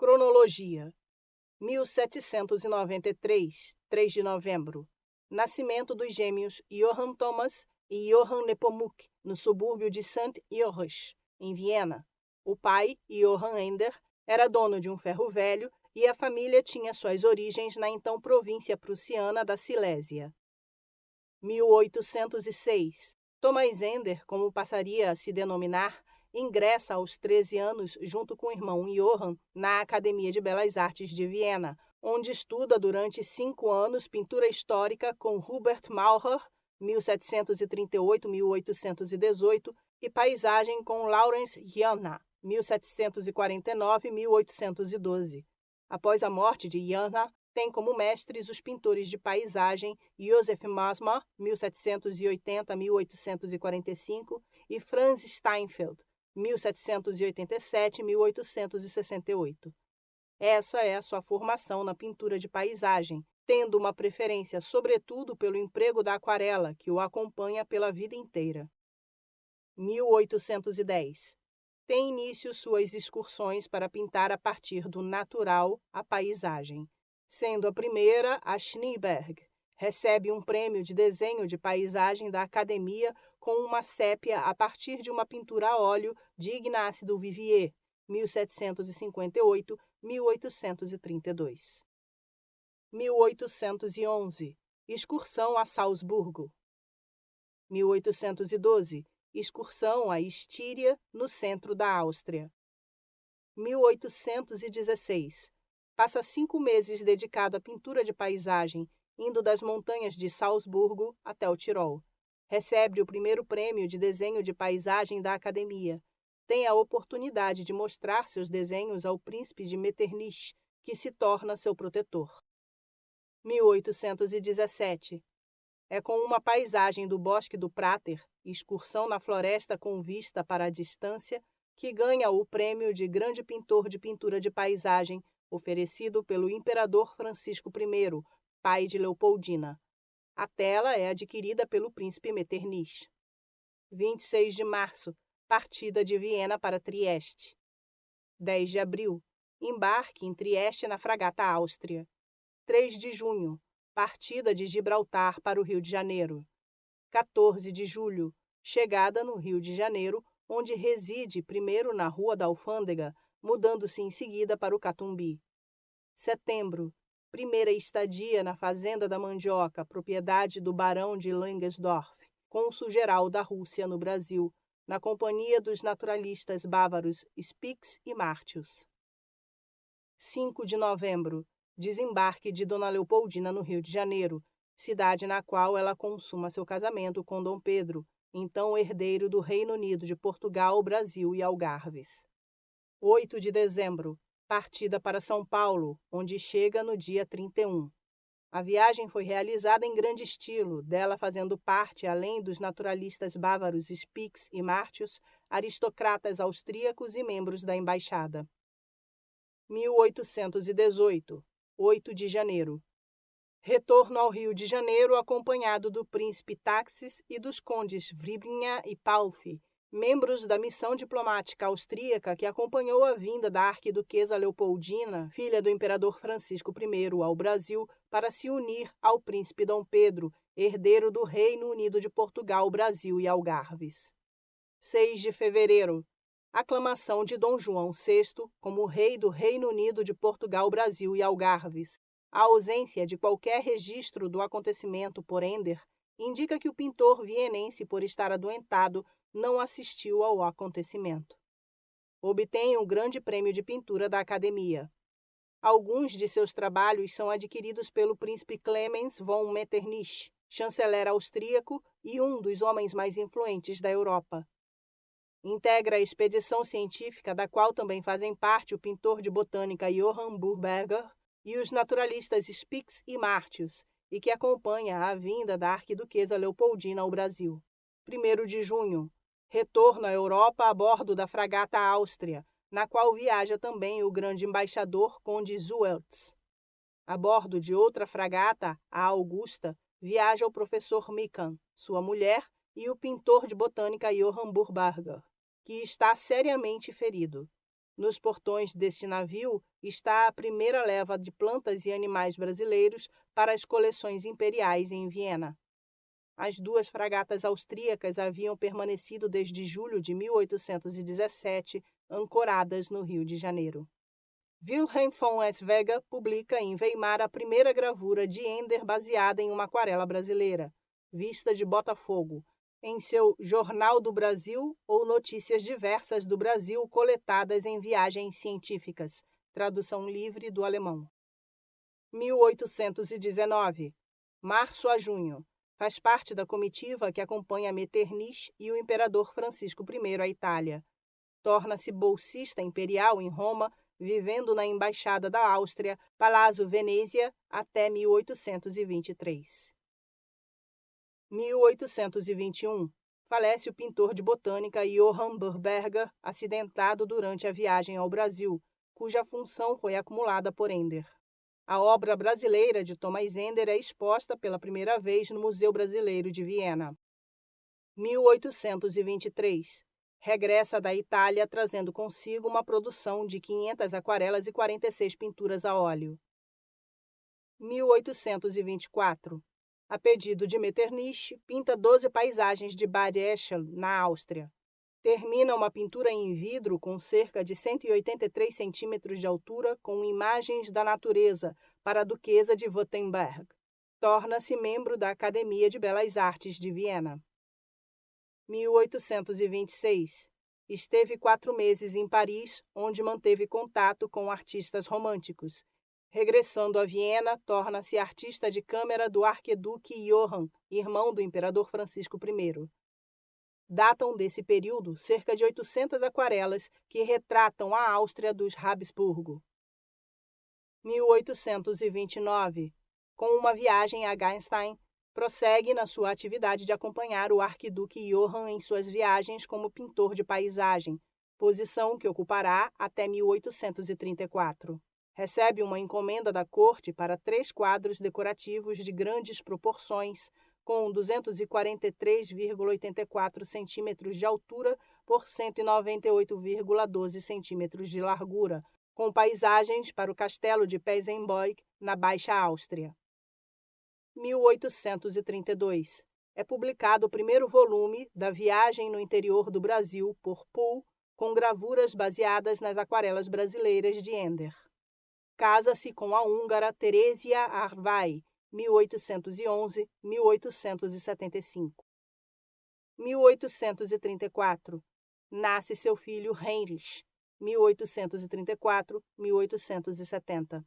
Cronologia: 1793, 3 de novembro. Nascimento dos gêmeos Johann Thomas e Johann Nepomuk, no subúrbio de St. Ulrich, em Viena. O pai, Johann Ender, era dono de um ferro velho e a família tinha suas origens na então província prussiana da Silésia. 1806. Thomas Ender, como passaria a se denominar, ingressa aos 13 anos junto com o irmão Johann na Academia de Belas Artes de Viena, onde estuda durante 5 anos pintura histórica com Hubert Maurer, 1738-1818, e paisagem com Laurens Jahn, 1749-1812. Após a morte de Jahn, tem como mestres os pintores de paisagem Joseph Masma, 1780-1845, e Franz Steinfeld, 1787-1868. Essa é a sua formação na pintura de paisagem, tendo uma preferência sobretudo pelo emprego da aquarela, que o acompanha pela vida inteira. 1810. Tem início suas excursões para pintar a partir do natural a paisagem. Sendo a primeira a Schneeberg. Recebe um prêmio de desenho de paisagem da Academia com uma sépia a partir de uma pintura a óleo de Ignace du Vivier, 1758-1832. 1811. Excursão a Salzburgo. 1812. Excursão a Estíria, no centro da Áustria. 1816. Passa 5 meses dedicado à pintura de paisagem, indo das montanhas de Salzburgo até o Tirol. Recebe o primeiro prêmio de desenho de paisagem da Academia. Tem a oportunidade de mostrar seus desenhos ao príncipe de Metternich, que se torna seu protetor. 1817. É com uma paisagem do Bosque do Prater, excursão na floresta com vista para a distância, que ganha o prêmio de grande pintor de pintura de paisagem, oferecido pelo imperador Francisco I, pai de Leopoldina. A tela é adquirida pelo príncipe Metternich. 26 de março, partida de Viena para Trieste. 10 de abril, embarque em Trieste na fragata Áustria. 3 de junho, partida de Gibraltar para o Rio de Janeiro. 14 de julho, chegada no Rio de Janeiro, onde reside primeiro na Rua da Alfândega, mudando-se em seguida para o Catumbi. Setembro, primeira estadia na Fazenda da Mandioca, propriedade do Barão de Langesdorff, cônsul-geral da Rússia no Brasil, na companhia dos naturalistas bávaros Spix e Martius. 5 de novembro, desembarque de Dona Leopoldina no Rio de Janeiro, cidade na qual ela consuma seu casamento com Dom Pedro, então herdeiro do Reino Unido de Portugal, Brasil e Algarves. 8 de dezembro, partida para São Paulo, onde chega no dia 31. A viagem foi realizada em grande estilo, dela fazendo parte, além dos naturalistas bávaros Spix e Martius, aristocratas austríacos e membros da embaixada. 1818, 8 de janeiro. Retorno ao Rio de Janeiro acompanhado do príncipe Taxis e dos condes Vribinha e Palfi, membros da missão diplomática austríaca que acompanhou a vinda da arquiduquesa Leopoldina, filha do imperador Francisco I, ao Brasil para se unir ao príncipe Dom Pedro, herdeiro do Reino Unido de Portugal, Brasil e Algarves. 6 de fevereiro. Aclamação de Dom João VI como rei do Reino Unido de Portugal, Brasil e Algarves. A ausência de qualquer registro do acontecimento por Ender indica que o pintor vienense, por estar adoentado, não assistiu ao acontecimento. Obtém um grande prêmio de pintura da Academia. Alguns de seus trabalhos são adquiridos pelo príncipe Clemens von Metternich, chanceler austríaco e um dos homens mais influentes da Europa. Integra a expedição científica da qual também fazem parte o pintor de botânica Johann Burberger e os naturalistas Spix e Martius, e que acompanha a vinda da arquiduquesa Leopoldina ao Brasil. 1º de junho. Retorno à Europa a bordo da fragata Áustria, na qual viaja também o grande embaixador conde Zueltz. A bordo de outra fragata, a Augusta, viaja o professor Mikan, sua mulher, e o pintor de botânica Johann Burberger, que está seriamente ferido. Nos portões deste navio está a primeira leva de plantas e animais brasileiros para as coleções imperiais em Viena. As duas fragatas austríacas haviam permanecido desde julho de 1817, ancoradas no Rio de Janeiro. Wilhelm von Eswega publica em Weimar a primeira gravura de Ender baseada em uma aquarela brasileira, Vista de Botafogo, em seu Jornal do Brasil ou Notícias Diversas do Brasil coletadas em viagens científicas, tradução livre do alemão. 1819. Março a junho. Faz parte da comitiva que acompanha Metternich e o imperador Francisco I à Itália. Torna-se bolsista imperial em Roma, vivendo na Embaixada da Áustria, Palazzo Venezia, até 1823. 1821. Falece o pintor de botânica Johann Burberger, acidentado durante a viagem ao Brasil, cuja função foi acumulada por Ender. A obra brasileira de Thomas Ender é exposta pela primeira vez no Museu Brasileiro de Viena. 1823. Regressa da Itália trazendo consigo uma produção de 500 aquarelas e 46 pinturas a óleo. 1824. A pedido de Metternich, pinta 12 paisagens de Bad Ischl, na Áustria. Termina uma pintura em vidro com cerca de 183 centímetros de altura com imagens da natureza para a Duquesa de Württemberg. Torna-se membro da Academia de Belas Artes de Viena. 1826. Esteve 4 meses em Paris, onde manteve contato com artistas românticos. Regressando a Viena, torna-se artista de câmara do arquiduque Johann, irmão do imperador Francisco I. Datam desse período cerca de 800 aquarelas que retratam a Áustria dos Habsburgo. 1829. Com uma viagem a Gastein, prossegue na sua atividade de acompanhar o arquiduque Johann em suas viagens como pintor de paisagem, posição que ocupará até 1834. Recebe uma encomenda da corte para 3 quadros decorativos de grandes proporções, com 243,84 centímetros de altura por 198,12 centímetros de largura, com paisagens para o castelo de Peisenboig, na Baixa Áustria. 1832. É publicado o primeiro volume da Viagem no Interior do Brasil por Poole, com gravuras baseadas nas aquarelas brasileiras de Ender. Casa-se com a húngara Terésia Arvai, 1811-1875. 1834. Nasce seu filho Heinrich, 1834-1870.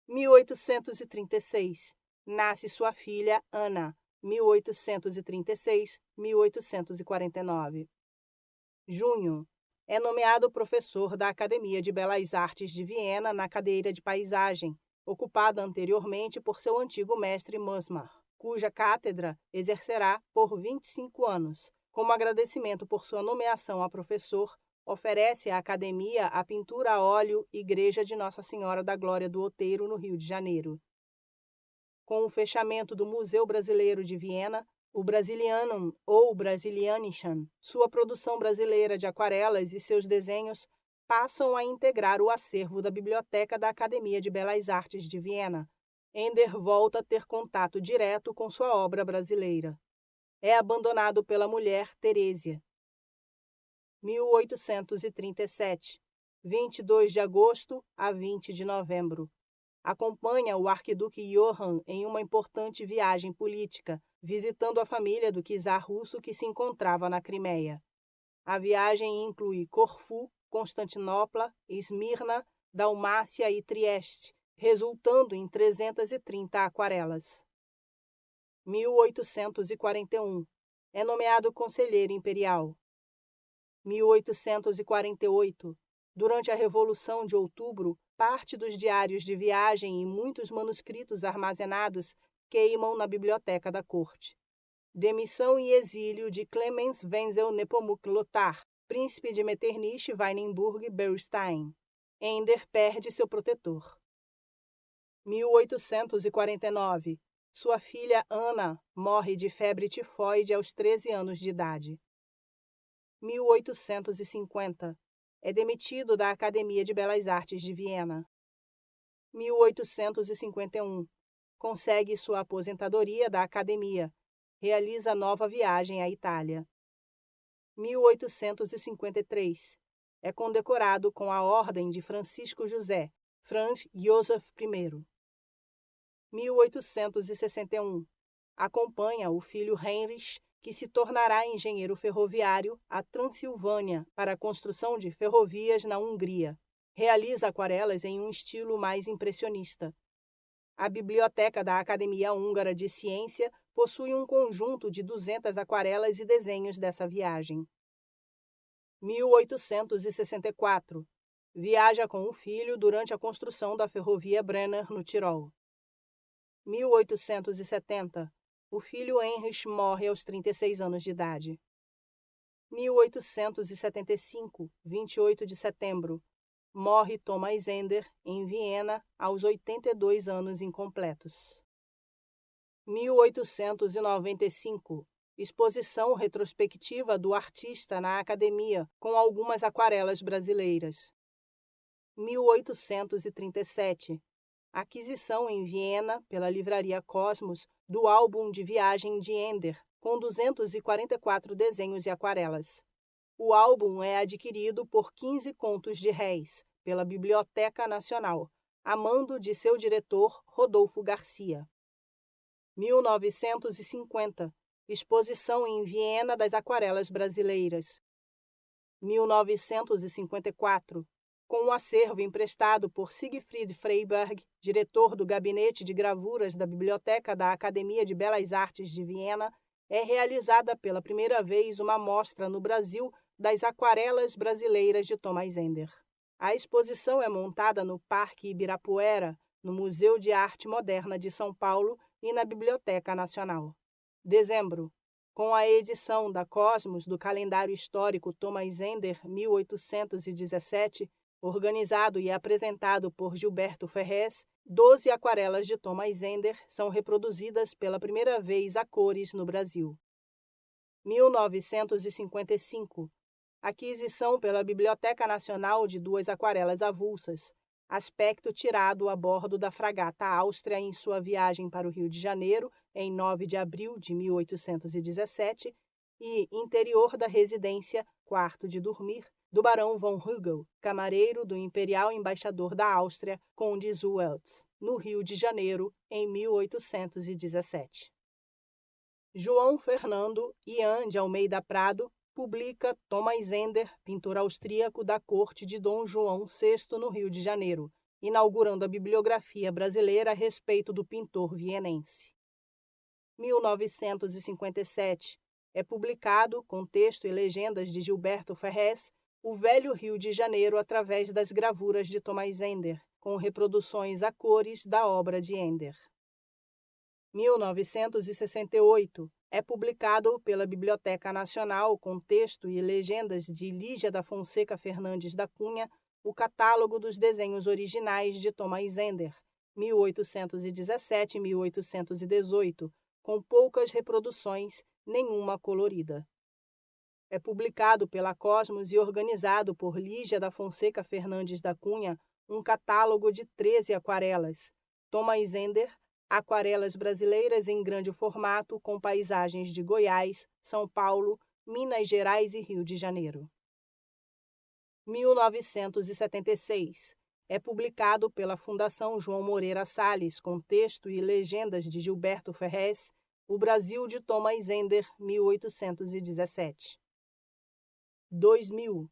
1836. Nasce sua filha Ana, 1836-1849. Junho. É nomeado professor da Academia de Belas Artes de Viena na cadeira de paisagem, ocupada anteriormente por seu antigo mestre Mosmar, cuja cátedra exercerá por 25 anos. Como agradecimento por sua nomeação a professor, oferece à Academia a pintura a óleo Igreja de Nossa Senhora da Glória do Outeiro, no Rio de Janeiro. Com o fechamento do Museu Brasileiro de Viena, o Brasilianum ou Brasilianischen, sua produção brasileira de aquarelas e seus desenhos passam a integrar o acervo da Biblioteca da Academia de Belas Artes de Viena. Ender volta a ter contato direto com sua obra brasileira. É abandonado pela mulher Terésia. 1837, 22 de agosto a 20 de novembro. Acompanha o arquiduque Johann em uma importante viagem política, visitando a família do czar russo que se encontrava na Crimeia. A viagem inclui Corfu, Constantinopla, Esmirna, Dalmácia e Trieste, resultando em 330 aquarelas. 1841. É nomeado conselheiro imperial. 1848. Durante a Revolução de Outubro, parte dos diários de viagem e muitos manuscritos armazenados queimam na biblioteca da corte. Demissão e exílio de Clemens Wenzel Nepomuk Lothar, príncipe de Metternich, Weilenburg-Berstein. Ender perde seu protetor. 1849. Sua filha Ana morre de febre tifoide aos 13 anos de idade. 1850. É demitido da Academia de Belas Artes de Viena. 1851. Consegue sua aposentadoria da Academia. Realiza nova viagem à Itália. 1853. É condecorado com a Ordem de Francisco José, Franz Joseph I. 1861. Acompanha o filho Heinrich, que se tornará engenheiro ferroviário, à Transilvânia para a construção de ferrovias na Hungria. Realiza aquarelas em um estilo mais impressionista. A Biblioteca da Academia Húngara de Ciência possui um conjunto de 200 aquarelas e desenhos dessa viagem. 1864. Viaja com o filho durante a construção da ferrovia Brenner, no Tirol. 1870. O filho Heinrich morre aos 36 anos de idade. 1875, 28 de setembro. Morre Thomas Ender, em Viena, aos 82 anos incompletos. 1895. Exposição retrospectiva do artista na Academia, com algumas aquarelas brasileiras. 1837. Aquisição em Viena, pela Livraria Cosmos, do álbum de viagem de Ender, com 244 desenhos e aquarelas. O álbum é adquirido por 15 contos de réis, pela Biblioteca Nacional, a mando de seu diretor Rodolfo Garcia. 1950. Exposição em Viena das aquarelas brasileiras. 1954. Com o acervo emprestado por Siegfried Freiberg, diretor do Gabinete de Gravuras da Biblioteca da Academia de Belas Artes de Viena, é realizada pela primeira vez uma mostra no Brasil das aquarelas brasileiras de Thomas Ender. A exposição é montada no Parque Ibirapuera, no Museu de Arte Moderna de São Paulo e na Biblioteca Nacional. Dezembro. Com a edição da Cosmos do calendário histórico Thomas Ender 1817, organizado e apresentado por Gilberto Ferrez, 12 aquarelas de Thomas Ender são reproduzidas pela primeira vez a cores no Brasil. 1955. Aquisição pela Biblioteca Nacional de 2 aquarelas avulsas, aspecto tirado a bordo da fragata Áustria em sua viagem para o Rio de Janeiro, em 9 de abril de 1817, e interior da residência, quarto de dormir, do Barão von Hügel, camareiro do Imperial Embaixador da Áustria, Conde Zueltz, no Rio de Janeiro, em 1817. João Fernando Ian de Almeida Prado publica Thomas Ender, pintor austríaco da corte de Dom João VI no Rio de Janeiro, inaugurando a bibliografia brasileira a respeito do pintor vienense. 1957. É publicado, com texto e legendas de Gilberto Ferrez, O Velho Rio de Janeiro através das gravuras de Thomas Ender, com reproduções a cores da obra de Ender. 1968. É publicado pela Biblioteca Nacional, com texto e legendas de Lígia da Fonseca Fernandes da Cunha, o catálogo dos desenhos originais de Thomas Ender, 1817 e 1818, com poucas reproduções, nenhuma colorida. É publicado pela Cosmos e organizado por Lígia da Fonseca Fernandes da Cunha um catálogo de 13 aquarelas. Thomas Ender, aquarelas brasileiras em grande formato com paisagens de Goiás, São Paulo, Minas Gerais e Rio de Janeiro. 1976. É publicado pela Fundação João Moreira Salles, com texto e legendas de Gilberto Ferrez, O Brasil de Thomas Ender, 1817. 2000.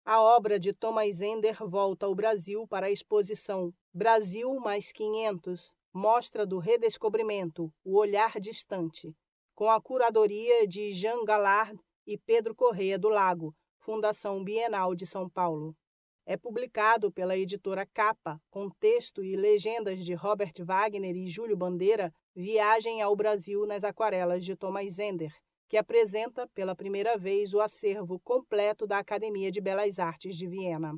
A obra de Thomas Ender volta ao Brasil para a exposição Brasil mais 500, Mostra do Redescobrimento, O Olhar Distante, com a curadoria de Jean Gallard e Pedro Corrêa do Lago, Fundação Bienal de São Paulo. É publicado pela editora Capa, com texto e legendas de Robert Wagner e Júlio Bandeira, Viagem ao Brasil nas aquarelas de Thomas Ender, que apresenta pela primeira vez o acervo completo da Academia de Belas Artes de Viena.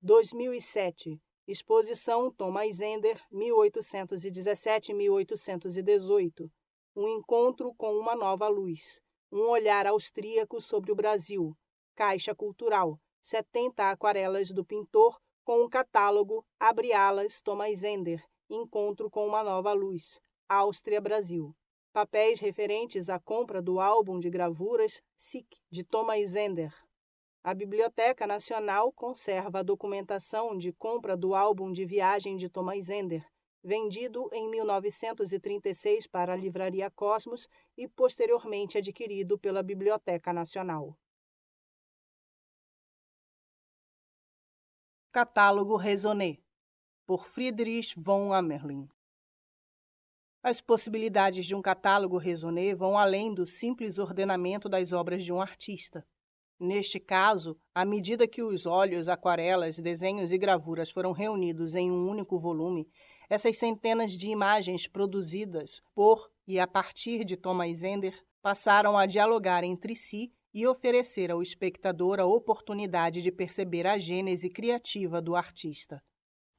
2007. Exposição Thomas Ender, 1817-1818. Um encontro com uma nova luz. Um olhar austríaco sobre o Brasil. Caixa Cultural, 70 aquarelas do pintor com o catálogo Abre Alas, Thomas Ender, Encontro com uma Nova Luz, Áustria, Brasil. Papéis referentes à compra do álbum de gravuras SIC, de Thomas Ender. A Biblioteca Nacional conserva a documentação de compra do álbum de viagem de Thomas Ender, vendido em 1936 para a Livraria Cosmos e posteriormente adquirido pela Biblioteca Nacional. Catálogo Raisonné, por Friedrich von Amerlin. As possibilidades de um catálogo raisonné vão além do simples ordenamento das obras de um artista. Neste caso, à medida que os óleos, aquarelas, desenhos e gravuras foram reunidos em um único volume, essas centenas de imagens produzidas por e a partir de Thomas Ender passaram a dialogar entre si e oferecer ao espectador a oportunidade de perceber a gênese criativa do artista.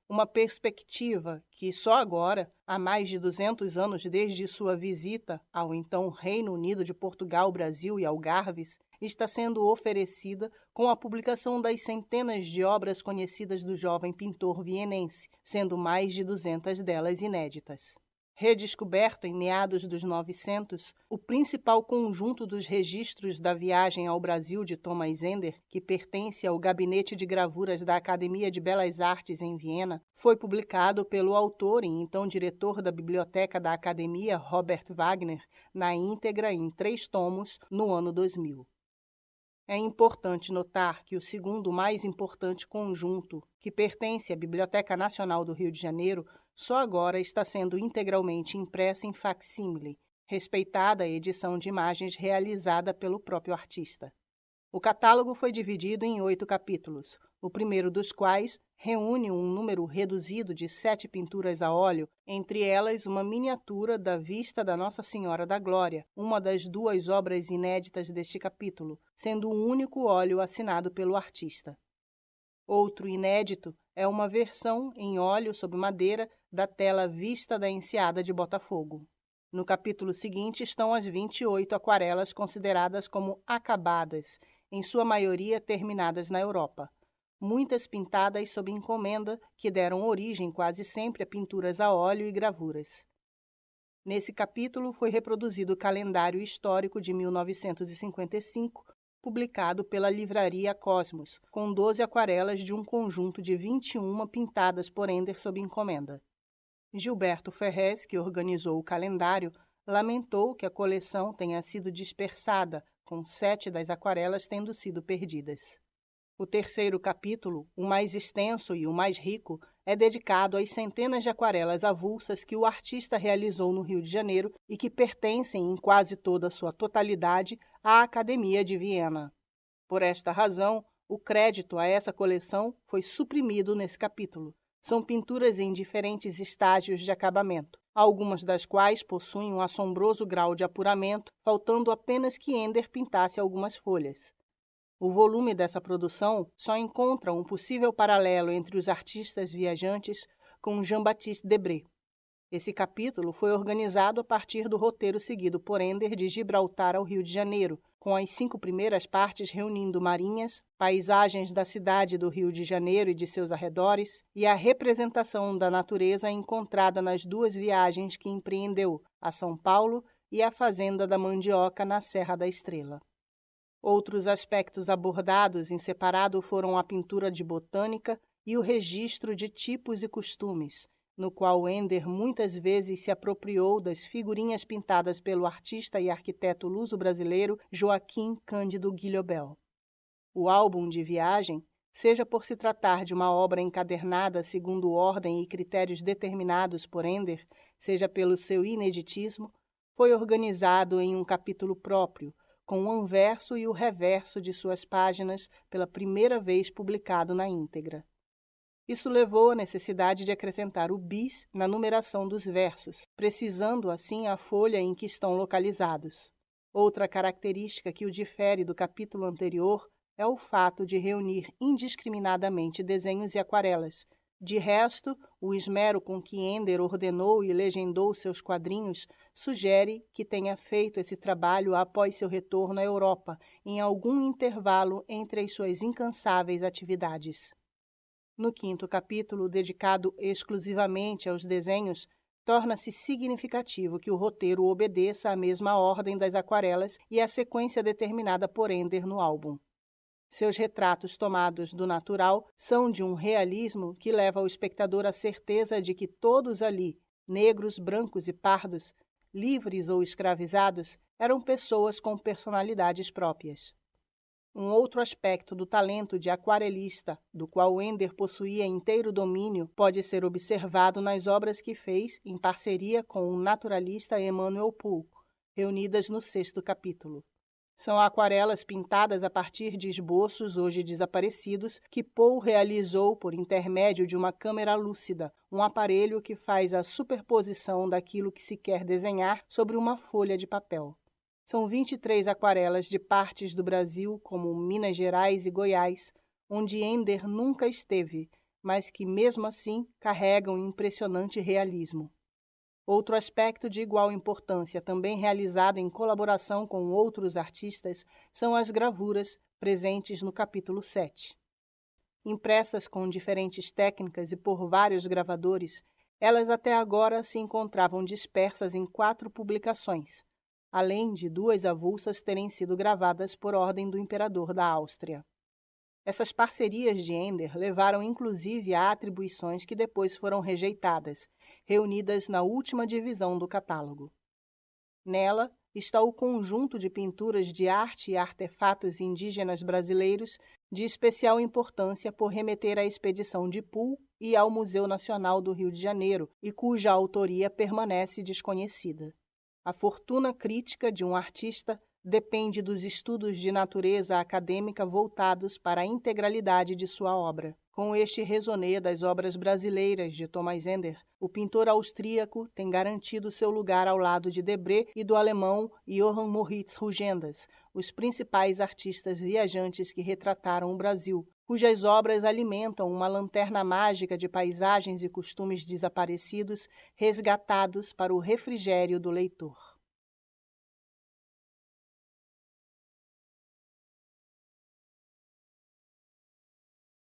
Uma perspectiva que só agora, há mais de 200 anos desde sua visita ao então Reino Unido de Portugal, Brasil e Algarves, está sendo oferecida com a publicação das centenas de obras conhecidas do jovem pintor vienense, sendo mais de 200 delas inéditas. Redescoberto em meados dos 900, o principal conjunto dos registros da viagem ao Brasil de Thomas Ender, que pertence ao Gabinete de Gravuras da Academia de Belas Artes em Viena, foi publicado pelo autor e então diretor da Biblioteca da Academia, Robert Wagner, na íntegra em 3 tomos, no ano 2000. É importante notar que o segundo mais importante conjunto, que pertence à Biblioteca Nacional do Rio de Janeiro, só agora está sendo integralmente impresso em facsímile, respeitada a edição de imagens realizada pelo próprio artista. O catálogo foi dividido em 8 capítulos, o primeiro dos quais reúne um número reduzido de 7 pinturas a óleo, entre elas uma miniatura da Vista da Nossa Senhora da Glória, uma das 2 obras inéditas deste capítulo, sendo o único óleo assinado pelo artista. Outro inédito é uma versão em óleo sob madeira da tela Vista da Enseada de Botafogo. No capítulo seguinte estão as 28 aquarelas consideradas como acabadas, em sua maioria terminadas na Europa. Muitas pintadas sob encomenda, que deram origem quase sempre a pinturas a óleo e gravuras. Nesse capítulo foi reproduzido o calendário histórico de 1955, publicado pela Livraria Cosmos, com 12 aquarelas de um conjunto de 21 pintadas por Ender sob encomenda. Gilberto Ferrez, que organizou o calendário, lamentou que a coleção tenha sido dispersada, com 7 das aquarelas tendo sido perdidas. O terceiro capítulo, o mais extenso e o mais rico, é dedicado às centenas de aquarelas avulsas que o artista realizou no Rio de Janeiro e que pertencem, em quase toda a sua totalidade, à Academia de Viena. Por esta razão, o crédito a essa coleção foi suprimido nesse capítulo. São pinturas em diferentes estágios de acabamento, algumas das quais possuem um assombroso grau de apuramento, faltando apenas que Ender pintasse algumas folhas. O volume dessa produção só encontra um possível paralelo entre os artistas viajantes com Jean-Baptiste Debré. Esse capítulo foi organizado a partir do roteiro seguido por Ender de Gibraltar ao Rio de Janeiro, com as 5 primeiras partes reunindo marinhas, paisagens da cidade do Rio de Janeiro e de seus arredores e a representação da natureza encontrada nas 2 viagens que empreendeu, a São Paulo e a Fazenda da Mandioca na Serra da Estrela. Outros aspectos abordados em separado foram a pintura de botânica e o registro de tipos e costumes, no qual Ender muitas vezes se apropriou das figurinhas pintadas pelo artista e arquiteto luso-brasileiro Joaquim Cândido Guilhobel. O álbum de viagem, seja por se tratar de uma obra encadernada segundo ordem e critérios determinados por Ender, seja pelo seu ineditismo, foi organizado em um capítulo próprio, com o anverso e o reverso de suas páginas pela primeira vez publicado na íntegra. Isso levou à necessidade de acrescentar o bis na numeração dos versos, precisando assim a folha em que estão localizados. Outra característica que o difere do capítulo anterior é o fato de reunir indiscriminadamente desenhos e aquarelas, De resto, o esmero com que Ender ordenou e legendou seus quadrinhos sugere que tenha feito esse trabalho após seu retorno à Europa, em algum intervalo entre as suas incansáveis atividades. No 5º capítulo, dedicado exclusivamente aos desenhos, torna-se significativo que o roteiro obedeça à mesma ordem das aquarelas e à sequência determinada por Ender no álbum. Seus retratos tomados do natural são de um realismo que leva o espectador à certeza de que todos ali, negros, brancos e pardos, livres ou escravizados, eram pessoas com personalidades próprias. Um outro aspecto do talento de aquarelista, do qual Ender possuía inteiro domínio, pode ser observado nas obras que fez em parceria com o naturalista Emmanuel Poole, reunidas no 6º capítulo. São aquarelas pintadas a partir de esboços hoje desaparecidos que Poole realizou por intermédio de uma câmera lúcida, um aparelho que faz a superposição daquilo que se quer desenhar sobre uma folha de papel. São 23 aquarelas de partes do Brasil, como Minas Gerais e Goiás, onde Ender nunca esteve, mas que, mesmo assim, carregam impressionante realismo. Outro aspecto de igual importância, também realizado em colaboração com outros artistas, são as gravuras presentes no capítulo 7. Impressas com diferentes técnicas e por vários gravadores, elas até agora se encontravam dispersas em 4 publicações, além de 2 avulsas terem sido gravadas por ordem do imperador da Áustria. Essas parcerias de Ender levaram inclusive a atribuições que depois foram rejeitadas, reunidas na última divisão do catálogo. Nela está o conjunto de pinturas de arte e artefatos indígenas brasileiros de especial importância por remeter à expedição de Poole e ao Museu Nacional do Rio de Janeiro, e cuja autoria permanece desconhecida. A fortuna crítica de um artista depende dos estudos de natureza acadêmica voltados para a integralidade de sua obra. Com este resumé das obras brasileiras de Thomas Ender, o pintor austríaco tem garantido seu lugar ao lado de Debré e do alemão Johann Moritz Rugendas, os principais artistas viajantes que retrataram o Brasil, cujas obras alimentam uma lanterna mágica de paisagens e costumes desaparecidos, resgatados para o refrigério do leitor.